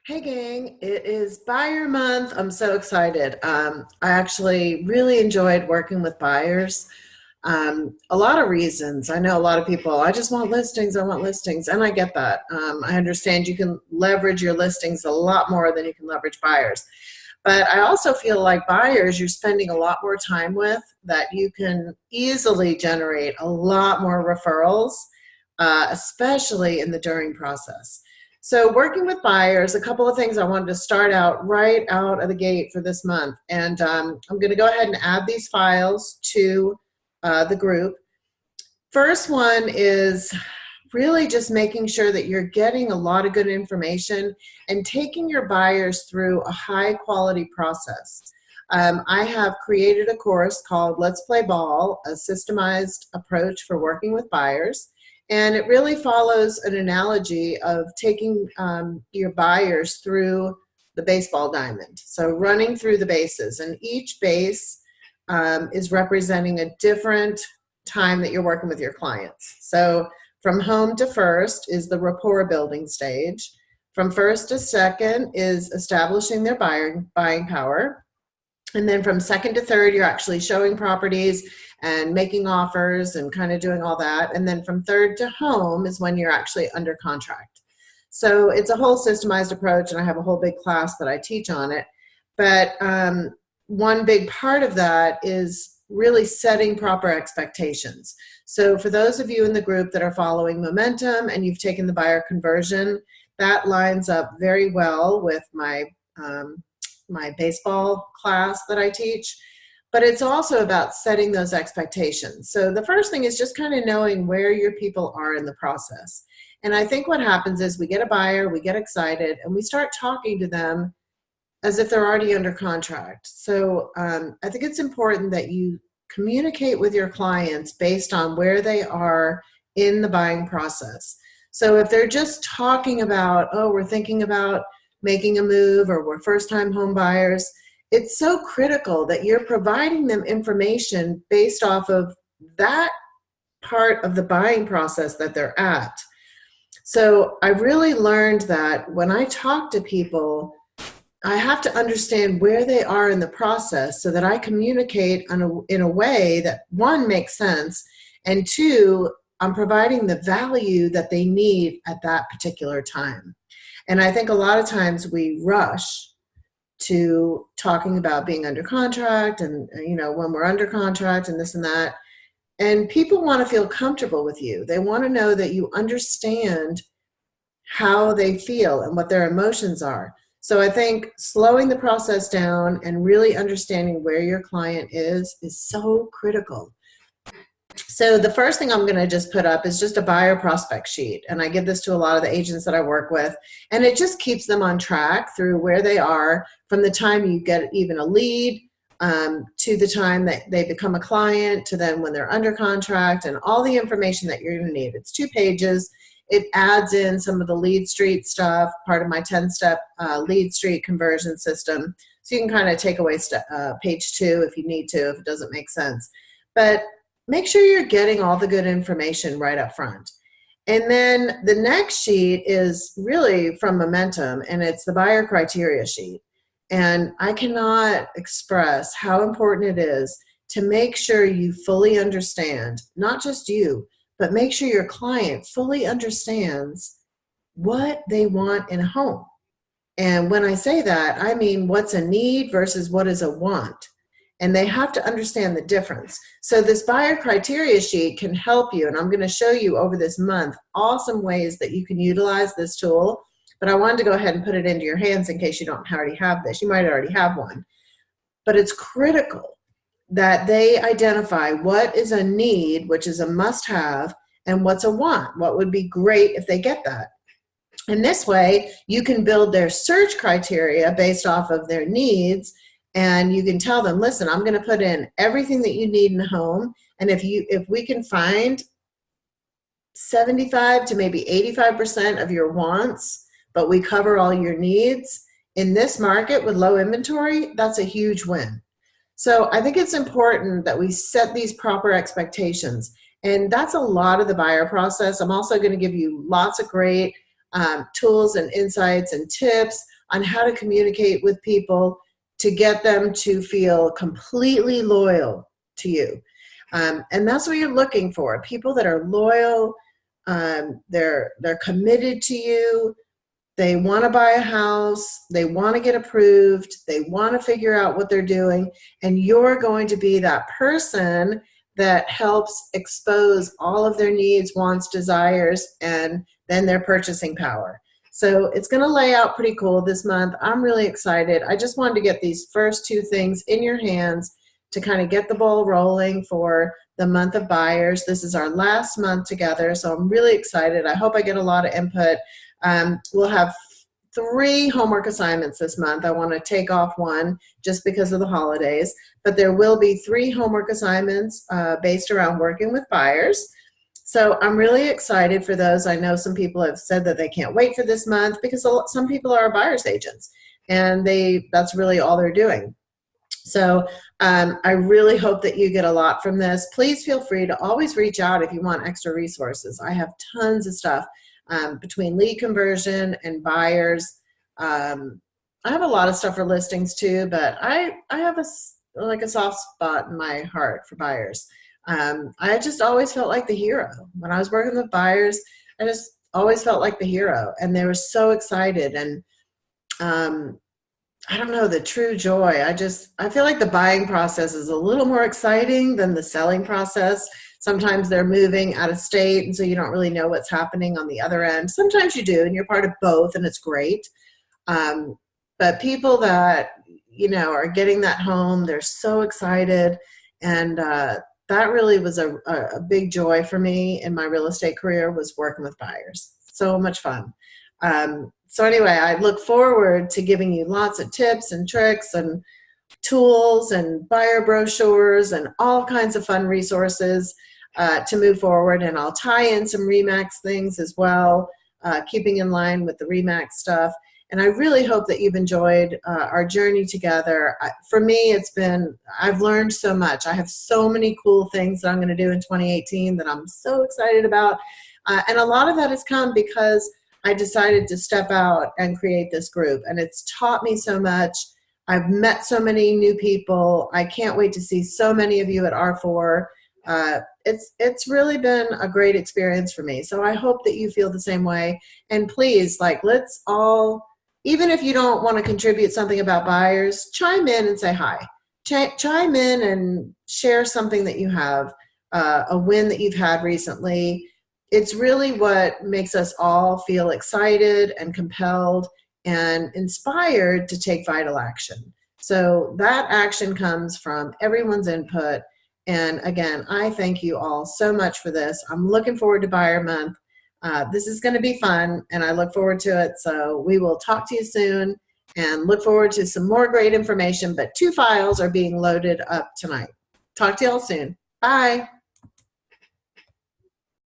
Hey gang, it is buyer month. I'm so excited. I actually really enjoyed working with buyers. A lot of reasons. I know a lot of people, I just want listings, I want listings, and I get that. I understand you can leverage your listings a lot more than you can leverage buyers. But I also feel like buyers you're spending a lot more time with that you can easily generate a lot more referrals, especially in the during process. So working with buyers, a couple of things I wanted to start out right out of the gate for this month. And I'm going to go ahead and add these files to the group. First one is really just making sure that you're getting a lot of good information and taking your buyers through a high quality process. I have created a course called Let's Play Ball, a systemized approach for working with buyers. And it really follows an analogy of taking your buyers through the baseball diamond. So running through the bases, and each base is representing a different time that you're working with your clients. So from home to first is the rapport building stage. From first to second is establishing their buying power. And then from second to third, you're actually showing properties and making offers and kind of doing all that. And then from third to home is when you're actually under contract. So it's a whole systemized approach, and I have a whole big class that I teach on it. But one big part of that is really setting proper expectations. So for those of you in the group that are following Momentum and you've taken the buyer conversion, that lines up very well with my my baseball class that I teach. But it's also about setting those expectations. So the first thing is just kind of knowing where your people are in the process. And I think what happens is we get a buyer, we get excited, and we start talking to them as if they're already under contract. So I think it's important that you communicate with your clients based on where they are in the buying process. So if they're just talking about, oh, we're thinking about making a move, or we're first-time home buyers, it's so critical that you're providing them information based off of that part of the buying process that they're at. So I really learned that when I talk to people, I have to understand where they are in the process so that I communicate in a way that, one, makes sense, and two, I'm providing the value that they need at that particular time. And I think a lot of times we rush to talking about being under contract and, you know, when we're under contract and this and that. And people want to feel comfortable with you. They want to know that you understand how they feel and what their emotions are. So I think slowing the process down and really understanding where your client is so critical. So the first thing I'm going to just put up is just a buyer prospect sheet. And I give this to a lot of the agents that I work with. And it just keeps them on track through where they are from the time you get even a lead to the time that they become a client, to then when they're under contract, and all the information that you're going to need. It's 2 pages. It adds in some of the lead street stuff, part of my 10-step lead street conversion system. So you can kind of take away page 2 if you need to, if it doesn't make sense. But make sure you're getting all the good information right up front. And then the next sheet is really from Momentum, and it's the buyer criteria sheet. And I cannot express how important it is to make sure you fully understand, not just you, but make sure your client fully understands what they want in a home. And when I say that, I mean what's a need versus what is a want. And they have to understand the difference. So this buyer criteria sheet can help you, and I'm going to show you over this month awesome ways that you can utilize this tool. But I wanted to go ahead and put it into your hands in case you don't already have this. You might already have one. But it's critical that they identify what is a need, which is a must-have, and what's a want, what would be great if they get that. And this way, you can build their search criteria based off of their needs. And you can tell them, listen, I'm going to put in everything that you need in a home. And if we can find 75 to maybe 85% of your wants, but we cover all your needs in this market with low inventory, that's a huge win. So I think it's important that we set these proper expectations. And that's a lot of the buyer process. I'm also going to give you lots of great tools and insights and tips on how to communicate with people to get them to feel completely loyal to you. And that's what you're looking for, people that are loyal. They're committed to you. They want to buy a house. They want to get approved. They want to figure out what they're doing. And you're going to be that person that helps expose all of their needs, wants, desires, and then their purchasing power. So it's going to lay out pretty cool this month. I'm really excited. I just wanted to get these first two things in your hands to kind of get the ball rolling for the month of buyers. This is our last month together, so I'm really excited. I hope I get a lot of input. We'll have 3 homework assignments this month. I want to take off one just because of the holidays, but there will be 3 homework assignments based around working with buyers. So I'm really excited for those. I know some people have said that they can't wait for this month because some people are buyer's agents, and that's really all they're doing. So I really hope that you get a lot from this. Please feel free to always reach out if you want extra resources. I have tons of stuff between lead conversion and buyers. I have a lot of stuff for listings too, but I have a soft spot in my heart for buyers. I just always felt like the hero. When I was working with buyers, I just always felt like the hero, and they were so excited. And I don't know, the true joy. I feel like the buying process is a little more exciting than the selling process. Sometimes they're moving out of state, and so you don't really know what's happening on the other end. Sometimes you do, and you're part of both, and it's great. But people that, are getting that home, they're so excited. And that really was a big joy for me in my real estate career, was working with buyers. So much fun. So anyway, I look forward to giving you lots of tips and tricks and tools and buyer brochures and all kinds of fun resources to move forward. And I'll tie in some RE/MAX things as well, keeping in line with the RE/MAX stuff. And I really hope that you've enjoyed our journey together. For me, I've learned so much. I have so many cool things that I'm going to do in 2018 that I'm so excited about. And a lot of that has come because I decided to step out and create this group. And it's taught me so much. I've met so many new people. I can't wait to see so many of you at R4. It's really been a great experience for me. So I hope that you feel the same way. And please, let's all, even if you don't want to contribute something about buyers, chime in and say hi. Chime in and share something that you have, a win that you've had recently. It's really what makes us all feel excited and compelled and inspired to take vital action. So that action comes from everyone's input. And again, I thank you all so much for this. I'm looking forward to Buyer Month. This is going to be fun, and I look forward to it. So we will talk to you soon and look forward to some more great information. But 2 files are being loaded up tonight. Talk to you all soon. Bye.